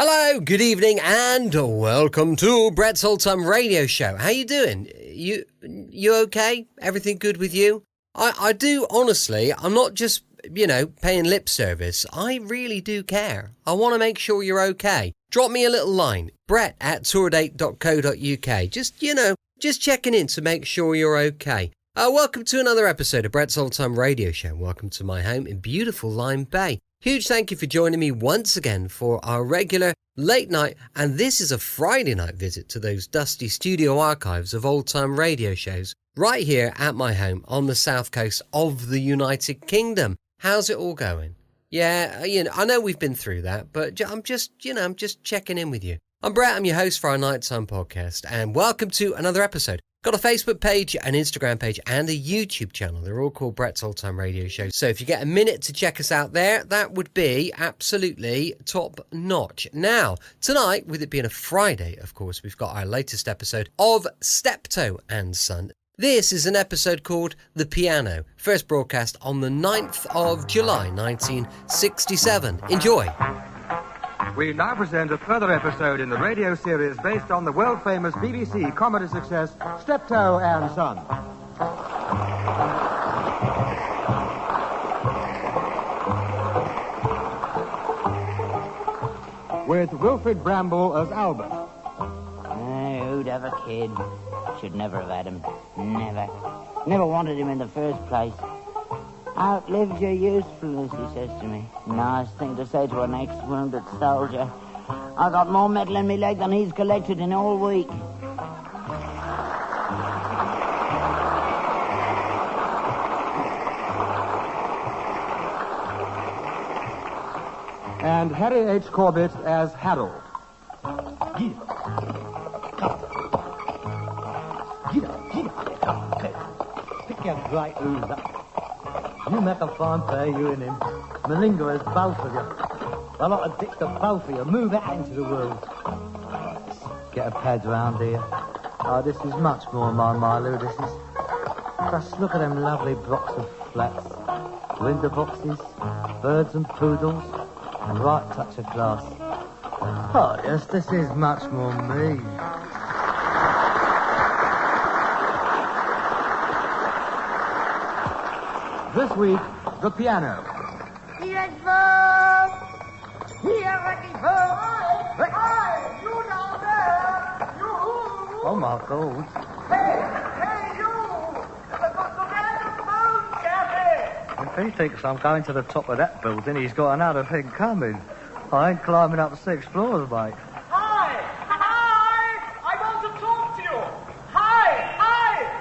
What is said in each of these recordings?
Hello, good evening, and welcome to Brett's Old-Time Radio Show. How you doing? You okay? Everything good with you? I do, honestly. I'm not just, paying lip service. I really do care. I want to make sure you're okay. Drop me a little line, brett@tourdate.co.uk. Just checking in to make sure you're okay. Welcome to another episode of Brett's Old-Time Radio Show. Welcome to my home in beautiful Lyme Bay. Huge thank you for joining me once again for our regular late night, and this is a Friday night visit to those dusty studio archives of old-time radio shows right here at my home on the south coast of the United Kingdom. How's it all going? Yeah, I know we've been through that, but I'm just checking in with you. I'm Brett, I'm your host for our nighttime podcast, and welcome to another episode. Got a Facebook page, an Instagram page, and a YouTube channel. They're all called Brett's Old-Time Radio Show. So if you get a minute to check us out there, that would be absolutely top-notch. Now, tonight, with it being a Friday, of course, we've got our latest episode of Steptoe and Son. This is an episode called The Piano, first broadcast on the 9th of July, 1967. Enjoy. We now present a further episode in the radio series based on the world-famous BBC comedy success, Steptoe and Son. With Wilfrid Bramble as Albert. Who'd have a kid? Should never have had him. Never wanted him in the first place. Outlived your usefulness, he says to me. Nice thing to say to an ex-wounded soldier. I got more metal in me leg than he's collected in all week. And Harry H. Corbett as Harold. Pick your great ooze up. You make a fine pair, you and him. Malinga is both of you. I like to ditch the both of you. Move out into the world. Get a pad round here. Oh, this is much more my Milo. This is... Just look at them lovely blocks of flats. Window boxes, birds and poodles, and right touch of glass. Oh, yes, this is much more me. This week, The Piano. Oh, my God. Hey, you! If he thinks I'm going to the top of that building, he's got another thing coming. I ain't climbing up 6 floors, mate. Hi! I want to talk to you! Hi!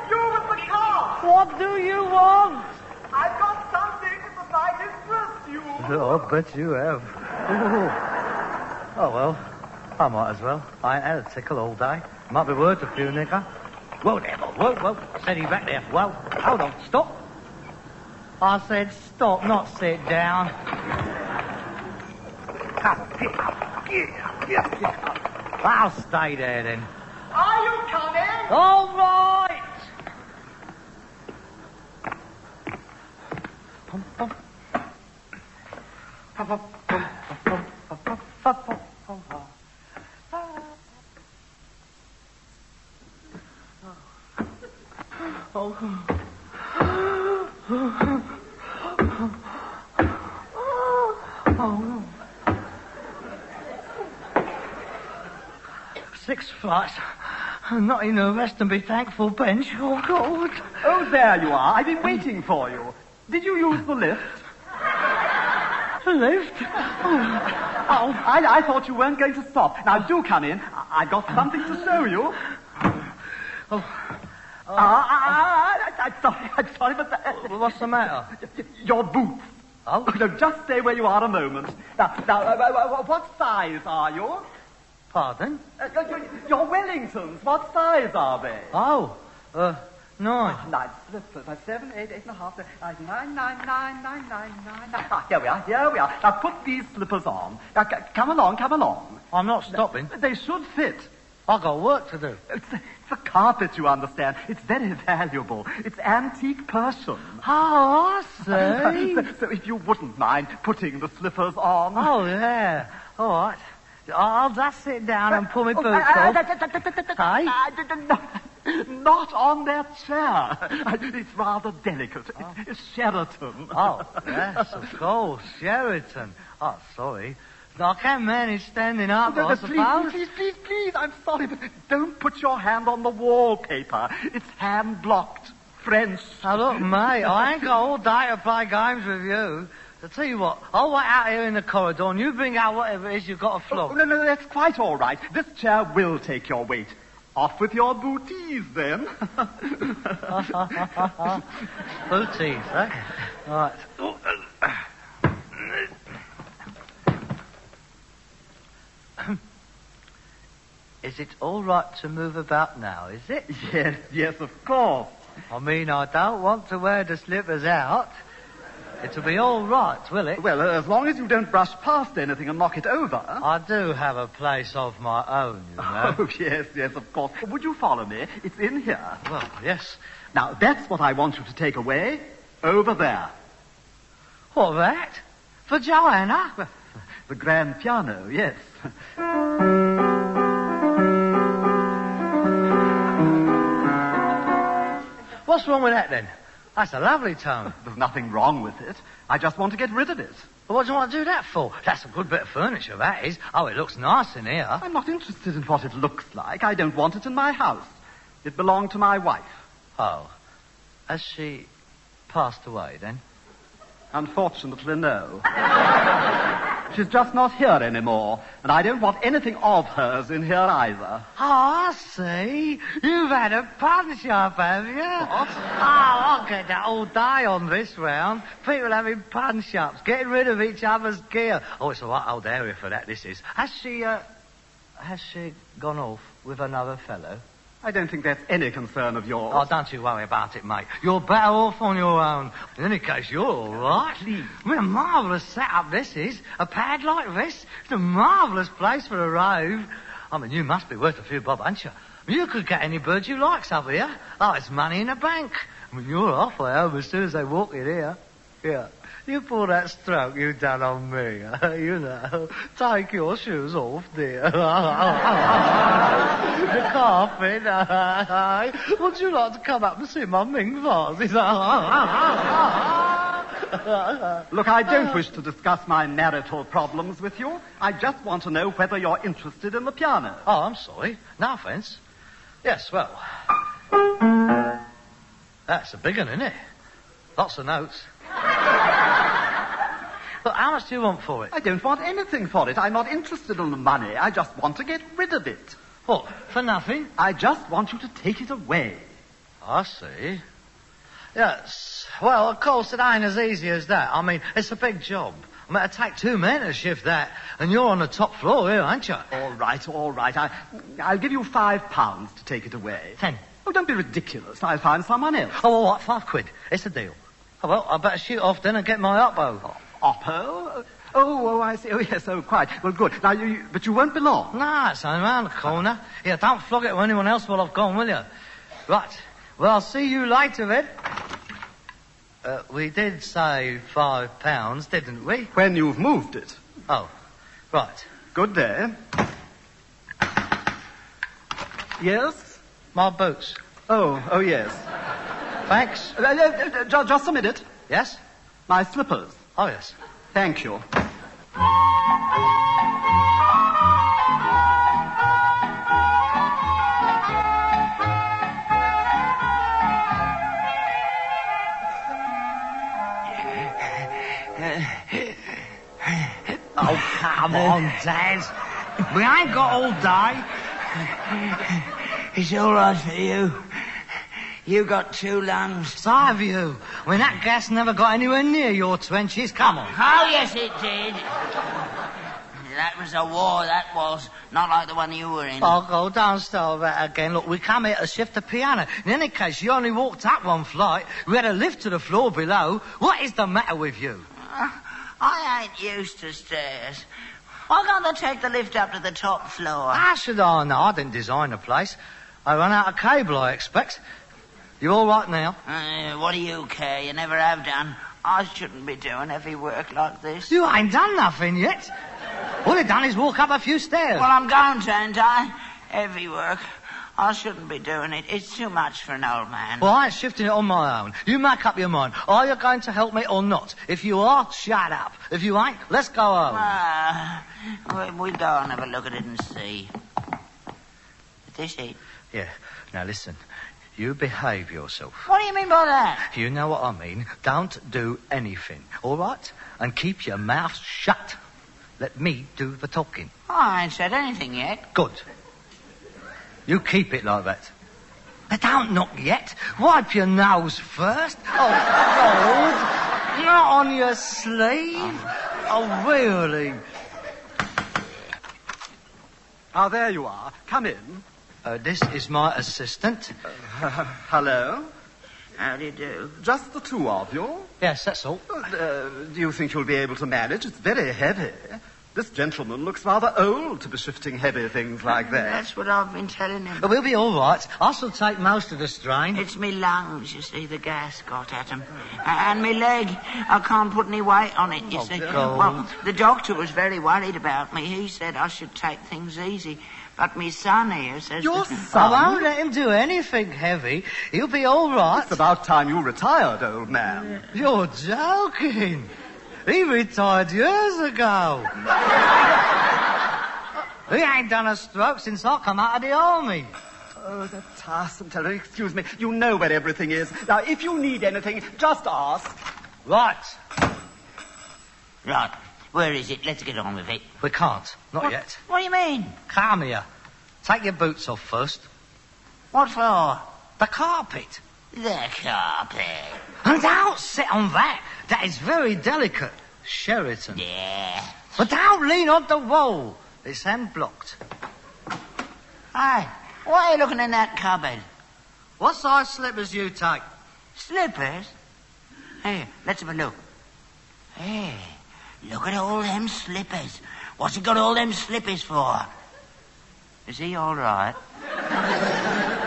You with the car! What do you want? I've got something that might interest you! Oh, I bet you have. Oh, well, I might as well. I ain't had a tickle all day. Might be worth a few, nigger. Whoa there, whoa. Steady back there. Whoa, hold on, stop. I said stop, not sit down. Come on, get up. I'll stay there, then. Are you coming? All right. Six flights. Not in a rest and be thankful bench. Oh, God. Oh, there you are. I've been waiting for you. Did you use the lift? The lift? Oh, I thought you weren't going to stop. Now, do come in. I've got something to show you. I'm sorry, but... What's the matter? Your boots. Oh? No, just stay where you are a moment. Now, what size are you? Pardon? Your Wellingtons, what size are they? Oh, 9. 9, 7, 8, 8.5, 9, 9. Here we are. Now put these slippers on. Now, come along. I'm not stopping. They should fit. I've got work to do. It's a carpet, you understand. It's very valuable. It's antique Persian. Oh, I see. So if you wouldn't mind putting the slippers on. Oh, yeah. All right. I'll just sit down and pull my boots off. Hey? Not on that chair. It's rather delicate. It's Sheraton. Oh, yes, of course. Sheraton. Oh, sorry. I can manage standing up, I suppose. Please, I'm sorry, but don't put your hand on the wallpaper. It's hand-blocked. French. Now, look, mate, I ain't got all day to play games with you. I'll tell you what, I'll wait out here in the corridor and you bring out whatever it is you've got to flog. Oh, no, that's quite all right. This chair will take your weight. Off with your booties, then. Booties, eh? Right. Is it all right to move about now, is it? Yes, of course. I mean, I don't want to wear the slippers out. It'll be all right, will it? Well, as long as you don't brush past anything and knock it over. I do have a place of my own, you know. Oh, yes, of course. Would you follow me? It's in here. Well, yes. Now, that's what I want you to take away. Over there. What, that? For Joanna? Well, the grand piano, yes. What's wrong with that, then? That's a lovely tone. There's nothing wrong with it. I just want to get rid of it. Well, what do you want to do that for? That's a good bit of furniture, that is. Oh, it looks nice in here. I'm not interested in what it looks like. I don't want it in my house. It belonged to my wife. Oh. Has she passed away, then? Unfortunately, no. She's just not here anymore, and I don't want anything of hers in here either. Oh, I see. You've had a punch up, have you? What? Oh, I'll get that all day on this round. People having punch-ups, getting rid of each other's gear. Oh, it's a right old area for that, this is. Has she gone off with another fellow? I don't think that's any concern of yours. Oh, don't you worry about it, mate. You're better off on your own. In any case, you're all right. Please. I mean, a marvellous setup this is. A pad like this. It's a marvellous place for a rave. I mean, you must be worth a few bob, ain't you? You could get any bird you likes up here. Oh, it's money in the bank. I mean, you're halfway home as soon as they walk in here. Yeah. You pull that stroke you done on me, you know. Take your shoes off, dear. The carpet. Would you like to come up and see my Ming vases? Look, I don't wish to discuss my marital problems with you. I just want to know whether you're interested in the piano. Oh, I'm sorry. No offence. Yes, well. That's a big one, isn't it? Lots of notes. But how much do you want for it? I don't want anything for it. I'm not interested in the money. I just want to get rid of it. What, for nothing? I just want you to take it away. I see. Yes. Well, of course, it ain't as easy as that. I mean, it's a big job. I mean, it'd take 2 men to shift that. And you're on the top floor here, ain't you? All right. I'll give you £5 to take it away. 10. Oh, don't be ridiculous. I'll find someone else. Oh, well, what, £5? It's a deal. Oh, well, I better shoot off then and get my Oppo. Oppo? Oh, I see. Oh, yes, quite. Well, good. Now, but you won't be long. No, it's only round the corner. Here, don't flog it to anyone else while I've gone, will you? Right. Well, I'll see you later, then. We did say £5, didn't we? When you've moved it. Oh, right. Good day. Yes? My boots. Oh, yes. Thanks. Just a minute. Yes? My slippers. Oh, yes. Thank you. Oh, come on, Dad. We ain't got all day. It's all right for you. You got 2 lungs. So have you. I mean, that gas never got anywhere near your trenches. Come on. Oh, yes, it did. That was a war, that was. Not like the one you were in. Oh, go, don't start that again. Look, we come here to shift the piano. In any case, you only walked up 1 flight. We had a lift to the floor below. What is the matter with you? I ain't used to stairs. Why can't they take the lift up to the top floor? How should I know? I didn't design the place. I run out of cable, I expect. You all right now? What do you care? You never have done. I shouldn't be doing heavy work like this. You ain't done nothing yet. All you've done is walk up a few stairs. Well, I'm going to, ain't I? Heavy work. I shouldn't be doing it. It's too much for an old man. Well, I ain't shifting it on my own. You make up your mind. Are you going to help me or not? If you are, shut up. If you ain't, let's go home. We'll go and have a look at it and see. This it? Yeah. Now, listen. You behave yourself. What do you mean by that? You know what I mean. Don't do anything, all right? And keep your mouth shut. Let me do the talking. I ain't said anything yet. Good. You keep it like that. But don't knock yet. Wipe your nose first. Oh, God. Not on your sleeve. Oh, really? Ah, there you are. Come in. This is my assistant. Hello? How do you do? Just the two of you? Yes, that's all. Do you think you'll be able to manage? It's very heavy. This gentleman looks rather old to be shifting heavy things like that. That's what I've been telling him. We'll be all right. I shall take most of the strain. It's me lungs, you see, the gas got at 'em. And me leg, I can't put any weight on it, you see. God. Well, the doctor was very worried about me. He said I should take things easy. But me son here says... Your that- son? I won't let him do anything heavy. He'll be all right. It's about time you retired, old man. You're joking. He retired years ago. He ain't done a stroke since I come out of the army. Oh, that tiresome fellow. Excuse me. You know where everything is. Now, if you need anything, just ask. Right. Right, where is it? Let's get on with it. We can't. Not yet. What do you mean? Come here. Take your boots off first. What for? The carpet. The carpet. And don't sit on that. That is very delicate. Sheraton. Yeah. But don't lean on the wall. It's hand blocked. Hey, why are you looking in that cupboard? What size slippers you take? Slippers? Here, let's have a look. Hey, look at all them slippers. What's he got all them slippers for? Is he all right?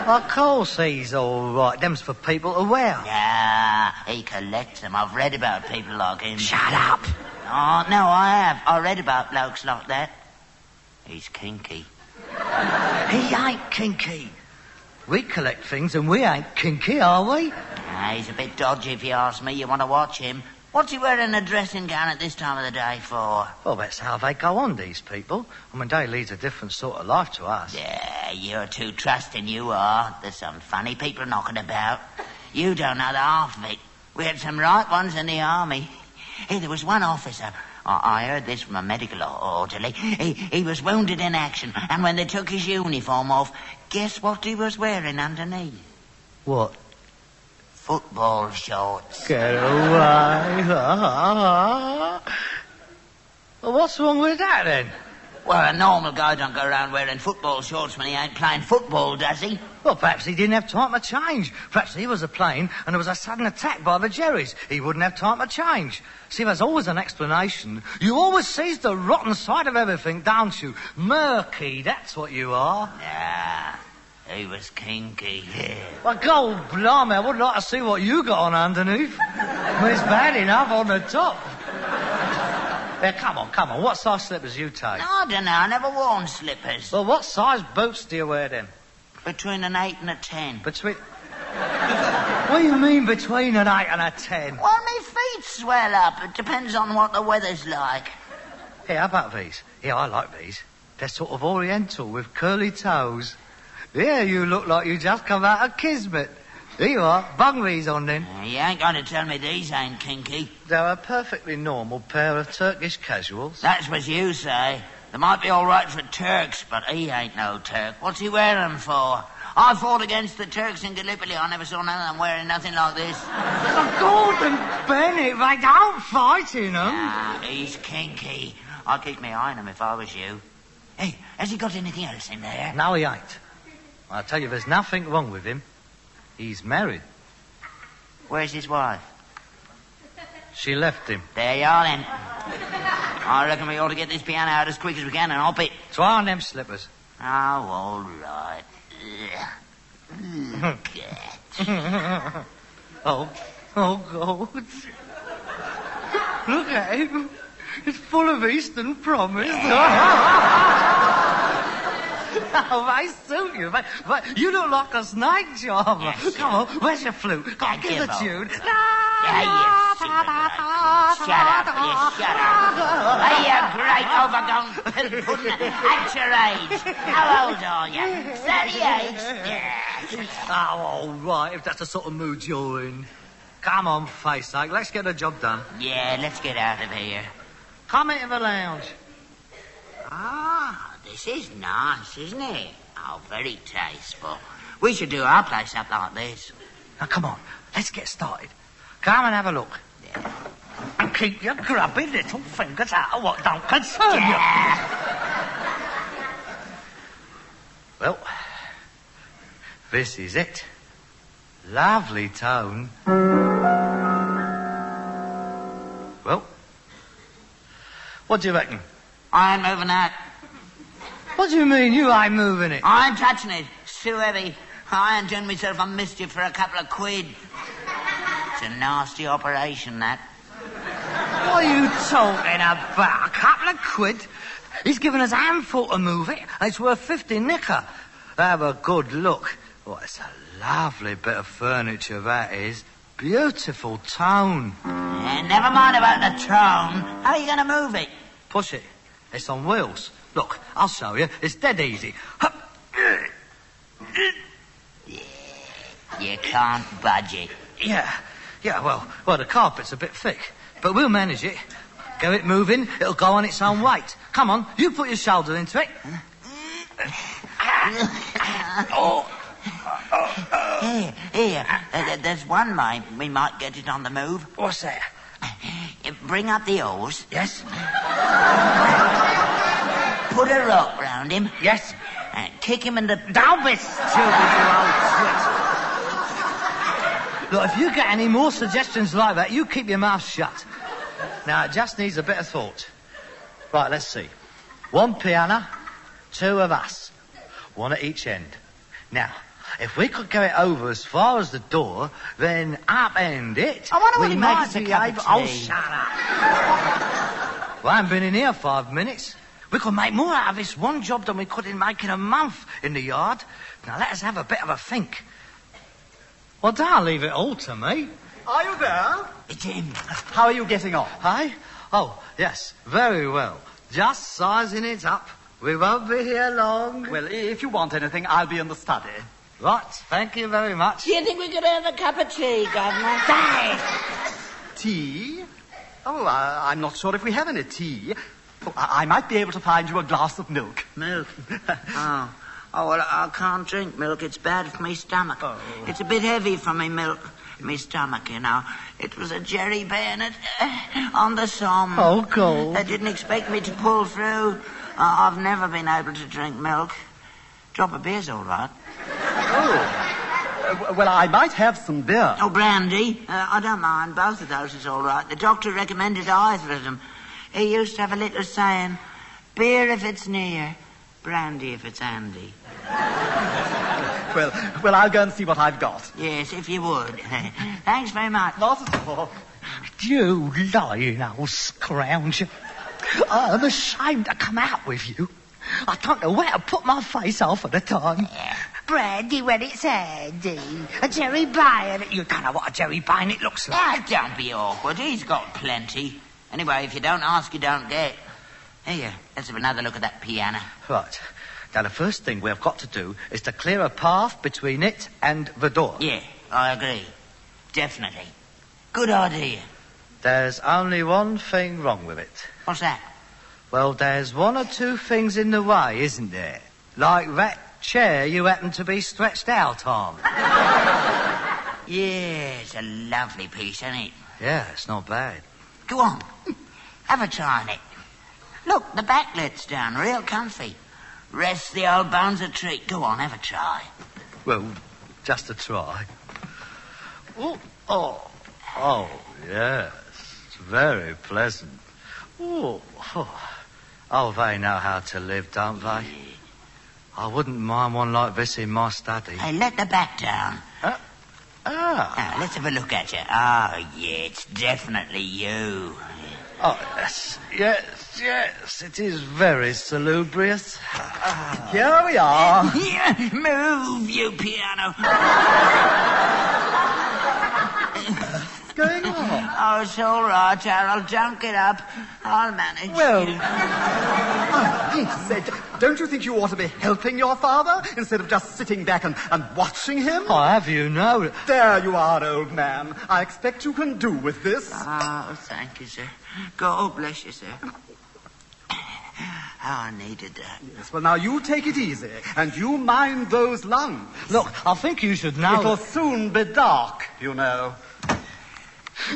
Of course he's all right. Them's for people to wear. Yeah, he collects them. I've read about people like him. Shut up. Oh, no, I have. I read about blokes like that. He's kinky. He ain't kinky. We collect things and we ain't kinky, are we? He's a bit dodgy if you ask me. You want to watch him. What's he wearing a dressing gown at this time of the day for? Well, that's how they go on, these people. I mean, they lead a different sort of life to us. Yeah, you're too trusting, you are. There's some funny people knocking about. You don't know the half of it. We had some right ones in the army. Hey, there was one officer. I heard this from a medical orderly. He was wounded in action, and when they took his uniform off, guess what he was wearing underneath? What? Football shorts. Get away. Well, what's wrong with that, then? Well, a normal guy don't go around wearing football shorts when he ain't playing football, does he? Well, perhaps he didn't have time to change. Perhaps he was a plane and there was a sudden attack by the Jerrys. He wouldn't have time to change. See, there's always an explanation. You always sees the rotten side of everything, don't you? Murky, that's what you are. Yeah, he was kinky. Well, God blimey, I would like to see what you got on underneath. Well, it's bad enough on the top. There, come on. What size slippers you take? I don't know, I never worn slippers. Well, what size boots do you wear then? Between an 8 and a 10. Between... What do you mean between an 8 and a 10? Well, my feet swell up. It depends on what the weather's like. Hey, how about these? Yeah, I like these. They're sort of oriental with curly toes. Yeah, you look like you just come out of Kismet. Here you are, bung these on then. You ain't going to tell me these ain't kinky. They're a perfectly normal pair of Turkish casuals. That's what you say. They might be all right for Turks, but he ain't no Turk. What's he wearing them for? I fought against the Turks in Gallipoli. I never saw none of them wearing nothing like this. Gordon Bennett, they don't fight in them. Nah, he's kinky. I'd keep my eye on him if I was you. Hey, has he got anything else in there? No, he ain't. I tell you, there's nothing wrong with him. He's married. Where's his wife? She left him. There you are, then. I reckon we ought to get this piano out as quick as we can and hop it. Try on them slippers. Oh, all right. Oh, God. Look at him. It's full of Eastern promise. Oh, I suit you. But you look like a snake charmer. Yes, Come on, where's your flute? Come on, give the tune. Shut up, you shut up. Are you great overgrown pill pudding at your age? How old are you? 38? Yes. Oh, all right, if that's the sort of mood you're in. Come on, face sake, let's get the job done. Yeah, let's get out of here. Come into the lounge. Ah, this is nice, isn't it? Oh, very tasteful. We should do our place up like this. Now, come on, let's get started. Come and have a look. Yeah. And keep your grubby little fingers out of what don't concern you. Well, this is it. Lovely tone. Well, what do you reckon? I ain't moving that. What do you mean you ain't moving it? I ain't touching it. It's too heavy. I ain't done myself a mischief for a couple of quid. It's a nasty operation, that. What are you talking about? A couple of quid? He's given us a handful to move it, and it's worth 50 nicker. Have a good look. Oh, it's a lovely bit of furniture, that is. Beautiful tone. Never mind about the tone. How are you going to move it? Push it. It's on wheels. Look, I'll show you. It's dead easy. Hup. You can't budge it. Yeah, well, the carpet's a bit thick, but we'll manage it. Get it moving, it'll go on its own weight. Come on, you put your shoulder into it. Here. There's one way we might get it on the move. What's that? Bring up the oars. Yes? Put a rope round him. Yes? And kick him in the... Don't be stupid, you old twit. Look, if you get any more suggestions like that, you keep your mouth shut. Now, it just needs a bit of thought. Right, let's see. One piano, two of us. One at each end. Now, if we could get it over as far as the door, then upend it. I wonder what he might makes a be cup of able... tea. Oh, shut up. Well, I haven't been in here 5 minutes. We could make more out of this one job than we could in making a month in the yard. Now, let us have a bit of a think. Well, don't leave it all to me. Are you there? It's him. How are you getting on? Hi? Oh, yes, very well. Just sizing it up. We won't be here long. Well, if you want anything, I'll be in the study. Right, thank you very much. Do you think we could have a cup of tea, Governor? Thanks. Tea? Oh, I'm not sure if we have any tea. Oh, I might be able to find you a glass of milk. Milk? Oh, well, I can't drink milk. It's bad for me stomach. Oh. It's a bit heavy for me milk. Me stomach, you know. It was a jerry bayonet on the Somme. Oh, God. They didn't expect me to pull through. I've never been able to drink milk. Drop of beer's all right. Oh. Well, I might have some beer. Oh, brandy. I don't mind. Both of those is all right. The doctor recommended either of them. He used to have a little saying, beer if it's near, brandy if it's handy. Well, I'll go and see what I've got. Yes, if you would. Thanks very much. Not at all. You lying old scrounger. I'm ashamed to come out with you. I don't know where to put my face half of the time. Brandy when it's handy. A jerry bayonet. You don't know what a jerry bayonet looks like. Ah, don't be awkward. He's got plenty. Anyway, if you don't ask, you don't get. Here, let's have another look at that piano. Right. Now, the first thing we've got to do is to clear a path between it and the door. Yeah, I agree. Definitely. Good idea. There's only one thing wrong with it. What's that? Well, there's one or two things in the way, isn't there? Like that chair you happen to be stretched out on. Yeah, it's a lovely piece, isn't it? Yeah, it's not bad. Go on. Have a try on it. Look, the back lets down, real comfy. Rest the old bones a treat. Go on, have a try. Well, just a try. Oh, yes. It's very pleasant. Oh, they know how to live, don't they? I wouldn't mind one like this in my study. Hey, let the back down. Now, let's have a look at you. Oh, yeah, it's definitely you. Oh, yes, it is very salubrious. Here we are. Move, you piano. What's going on? Oh, it's all right, Harold. Don't get up. I'll manage. Well, don't you think you ought to be helping your father instead of just sitting back and watching him? Oh, have you know? There you are, old man. I expect you can do with this. Oh, thank you, sir. God bless you, sir. I needed that. Yes, well, now you take it easy, and you mind those lungs. Look, I think you should know. It'll soon be dark, you know.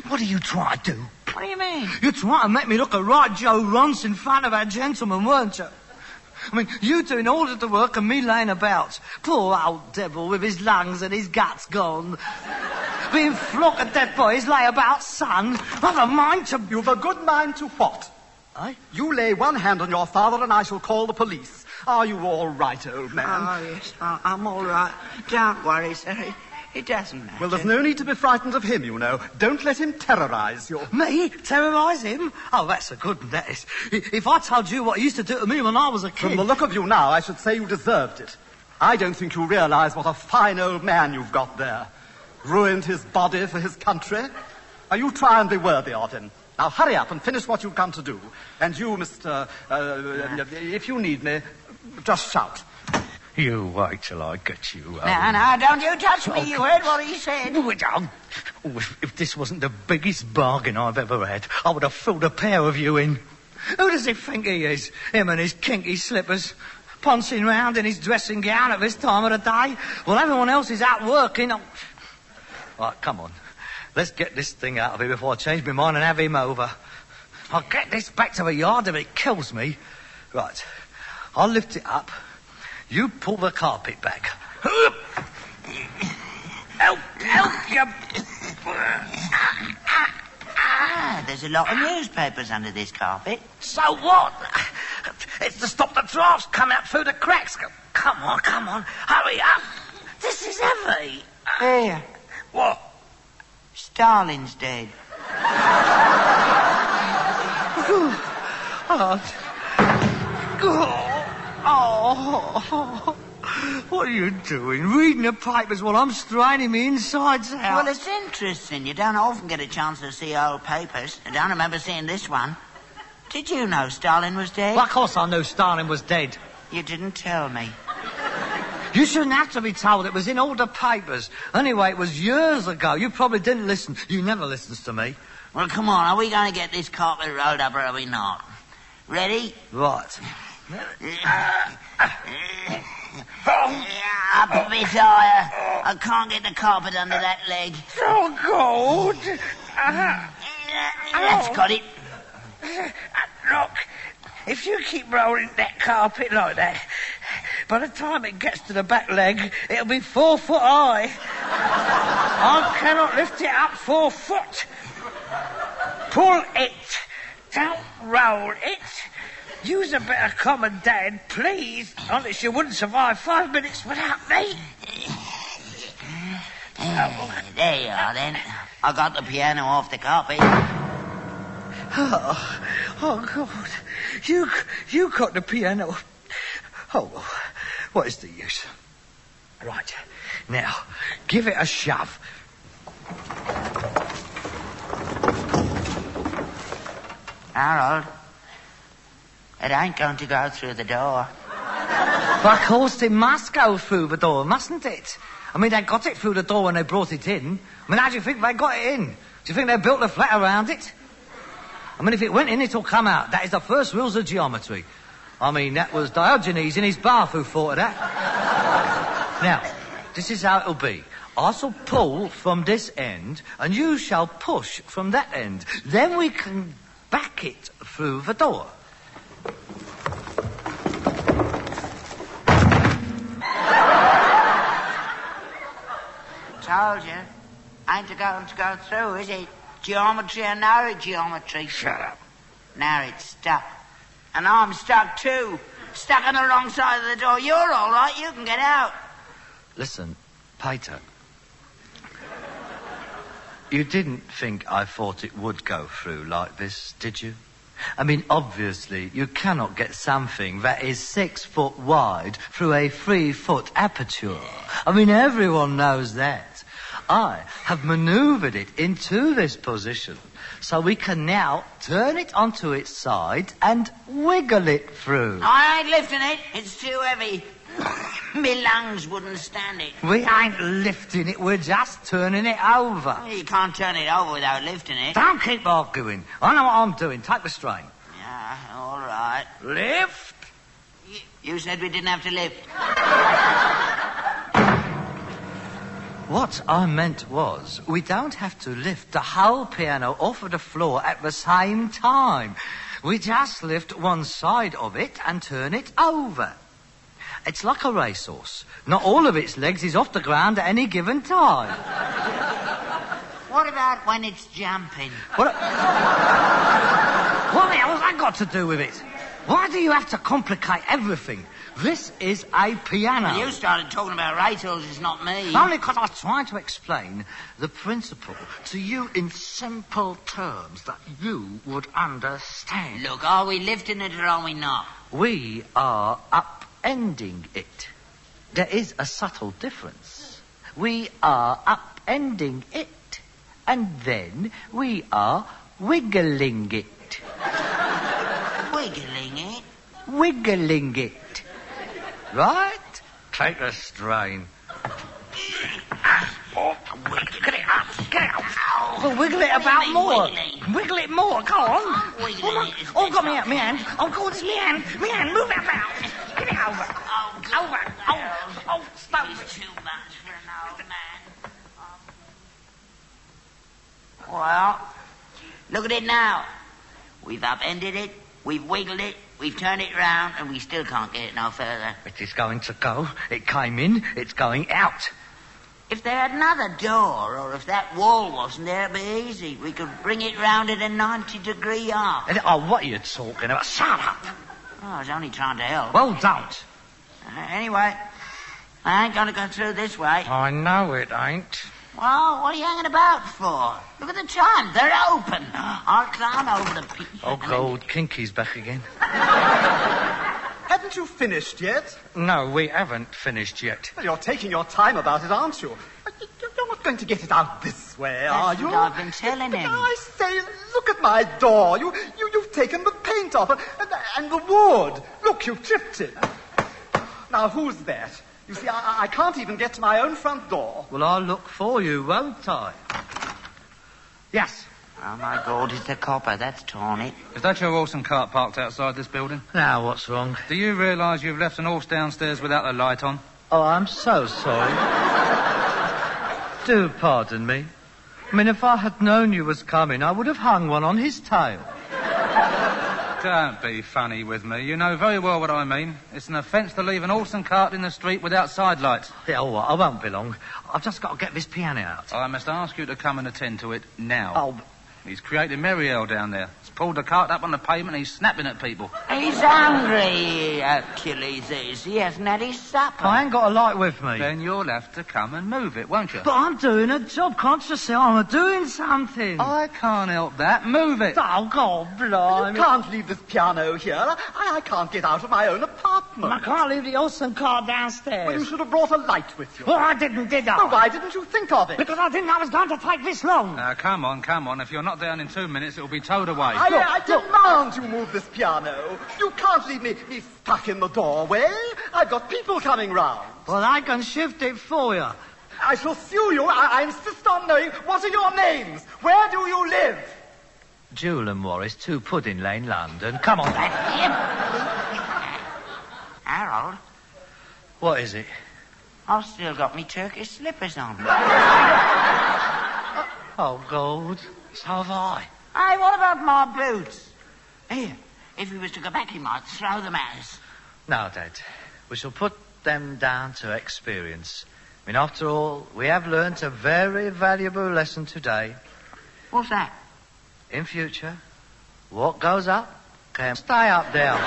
What are you trying to do? What do you mean? You're trying to make me look a right Joe Runce in front of our gentleman, weren't you? I mean, you doing all of the work and me laying about. Poor old devil with his lungs and his guts gone. Being flogged to death by his layabout son. I've a mind to... You've a good mind to what? Eh? You lay one hand on your father and I shall call the police. Are you all right, old man? Oh, yes, I'm all right. Don't worry, sir. It doesn't matter. Well, there's no need to be frightened of him, you know. Don't let him terrorise you. Me? Terrorise him? Oh, that's a good one, that is. If I told you what he used to do to me when I was a kid... From the look of you now, I should say you deserved it. I don't think you realise what a fine old man you've got there. Ruined his body for his country. Now, you try and be worthy of him. Now, hurry up and finish what you've come to do. And you, Mr... if you need me, just shout. You wait till I get you. No, don't you touch me. You heard what he said. If this wasn't the biggest bargain I've ever had, I would have filled a pair of you in. Who does he think he is? Him and his kinky slippers, pouncing round in his dressing gown at this time of the day, while everyone else is out working. Right, come on. Let's get this thing out of here before I change my mind and have him over. I'll get this back to the yard if it kills me. Right, I'll lift it up. You pull the carpet back. Help, you... There's a lot of newspapers under this carpet. So what? It's to stop the drafts coming out through the cracks. Come on. Hurry up. This is heavy. Here. What? Stalin's dead. Oh, what are you doing? Reading the papers while I'm straining me insides out? Well, it's interesting. You don't often get a chance to see old papers. I don't remember seeing this one. Did you know Stalin was dead? Well, of course I knew Stalin was dead. You didn't tell me. You shouldn't have to be told. It was in all the papers. Anyway, it was years ago. You probably didn't listen. You never listens to me. Well, come on. Are we going to get this carpet rolled up or are we not? Ready? Right. Up a bit higher. I can't get the carpet under that leg. So good. That's got it. Look, if you keep rolling that carpet like that, by the time it gets to the back leg, it'll be 4 foot high. I cannot lift it up 4 foot. Pull it. Don't roll it. Use a bit of common dad, please, unless you wouldn't survive 5 minutes without me. There you are, then. I got the piano off the carpet. Oh, God. You got the piano. Oh, well, what is the use? Right. Now, give it a shove. Harold, it ain't going to go through the door. But of course it must go through the door, mustn't it? I mean, they got it through the door when they brought it in. I mean, how do you think they got it in? Do you think they built a flat around it? I mean, if it went in, it'll come out. That is the first rules of geometry. I mean, that was Diogenes in his bath who thought of that. Now, this is how it'll be. I shall pull from this end, and you shall push from that end. Then we can back it through the door. Told you. Ain't going to go through, is it? Geometry or no geometry? Shut up. Now it's stuck. And I'm stuck too. Stuck on the wrong side of the door. You're all right. You can get out. Listen, Peter. You didn't think I thought it would go through like this, did you? I mean, obviously, you cannot get something that is 6 foot wide through a 3 foot aperture. I mean, everyone knows that. I have manoeuvred it into this position, so we can now turn it onto its side and wiggle it through. I ain't lifting it. It's too heavy. Me lungs wouldn't stand it. We ain't lifting it, we're just turning it over. You can't turn it over without lifting it. Don't keep arguing. I know what I'm doing. Take the strain. Yeah, all right. Lift. You said we didn't have to lift. What I meant was, we don't have to lift the whole piano off of the floor at the same time. We just lift one side of it and turn it over. It's like a racehorse. Not all of its legs is off the ground at any given time. What about when it's jumping? What the hell's that got to do with it? Why do you have to complicate everything? This is a piano. Well, you started talking about racehorses, not me. Only because I was trying to explain the principle to you in simple terms that you would understand. Look, are we lifting it or are we not? We are upending it. There is a subtle difference. We are upending it, and then we are wiggling it. Wiggling it? Wiggling it. Right? Take a strain. Get it up. Get it up. Well, wiggle it about more. Wiggling? Wiggle it more. Go on. I'm wiggling it. Oh, got me out, me hand. Oh, God, it's me hand. Me hand, move it about. Get it over. Oh, Over. Oh, stop. It's too much for an old man. Well, look at it now. We've upended it, we've wiggled it, we've turned it round, and we still can't get it no further. It is going to go. It came in. It's going out. If there had another door, or if that wall wasn't there, it'd be easy. We could bring it round at a 90-degree arc. Oh, what are you talking about? Shut up. Oh, I was only trying to help. Well, don't. Anyway, I ain't gonna go through this way. I know it ain't. Well, what are you hanging about for? Look at the time. They're open. I'll climb over the... Oh, God, Kinky's back again. Haven't you finished yet? No, we haven't finished yet. Well, you're taking your time about it, aren't you? You're not going to get it out this way, are you? That's what I've been telling him. I say, look at my door. You've taken the paint off and the wood. Look, you've chipped it. Now, who's that? You see, I can't even get to my own front door. Well, I'll look for you, won't I? Yes. Oh, my God, it's the copper. That's torn it. Is that your horse and cart parked outside this building? Now, what's wrong? Do you realise you've left an horse downstairs without the light on? Oh, I'm so sorry. Do pardon me. I mean, if I had known you was coming, I would have hung one on his tail. Don't be funny with me. You know very well what I mean. It's an offence to leave an horse and cart in the street without side lights. Yeah, all right, I won't be long. I've just got to get this piano out. I must ask you to come and attend to it now. Oh, He's created merry hell down there. He's pulled the cart up on the pavement and he's snapping at people. He's hungry, Achilles is. He hasn't had his supper. I ain't got a light with me. Then you'll have to come and move it, won't you? But I'm doing a job. Can't you see I'm doing something? I can't help that. Move it. Oh, God, You blimey. can't leave this piano here. I can't get out of my own apartment. I can't leave the horse and cart downstairs. Well, you should have brought a light with you. Well, I didn't, did I? Well, why didn't you think of it? Because I didn't know it was going to take this long. Now, come on. If you're not down in 2 minutes, it'll be towed away. I demand you move this piano. You can't leave me stuck in the doorway. I've got people coming round. Well, I can shift it for you. I shall sue you. I insist on knowing what are your names. Where do you live? Jewel and Morris, 2 Pudding Lane, London. Come on, then. Harold, What is it? I've still got me Turkish slippers on. Oh, God. So have I. Hey, what about my boots? Here, if he was to go back, he might throw them at us. No, Dad. We shall put them down to experience. I mean, after all, we have learnt a very valuable lesson today. What's that? In future, what goes up can stay up there.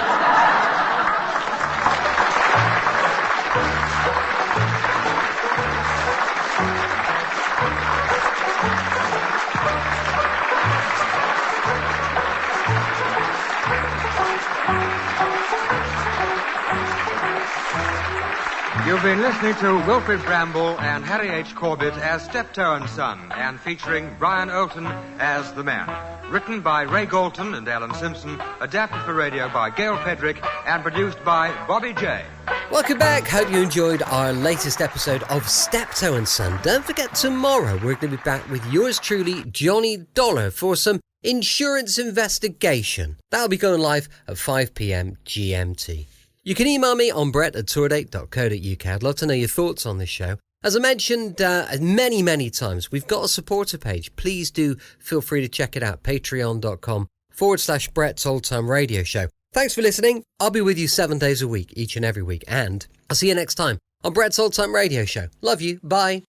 You've been listening to Wilfred Bramble and Harry H. Corbett as Steptoe and Son, and featuring Brian Olton as the man. Written by Ray Galton and Alan Simpson, adapted for radio by Gail Pedrick, and produced by Bobby J. Welcome back. Hope you enjoyed our latest episode of Steptoe and Son. Don't forget, tomorrow we're going to be back with yours truly, Johnny Dollar, for some insurance investigation. That'll be going live at 5 p.m. GMT. You can email me on brett@tourdate.co.uk. I'd love to know your thoughts on this show. As I mentioned many times, we've got a supporter page. Please do feel free to check it out. Patreon.com/Brett's Old Time Radio Show. Thanks for listening. I'll be with you 7 days a week, each and every week. And I'll see you next time on Brett's Old Time Radio Show. Love you. Bye.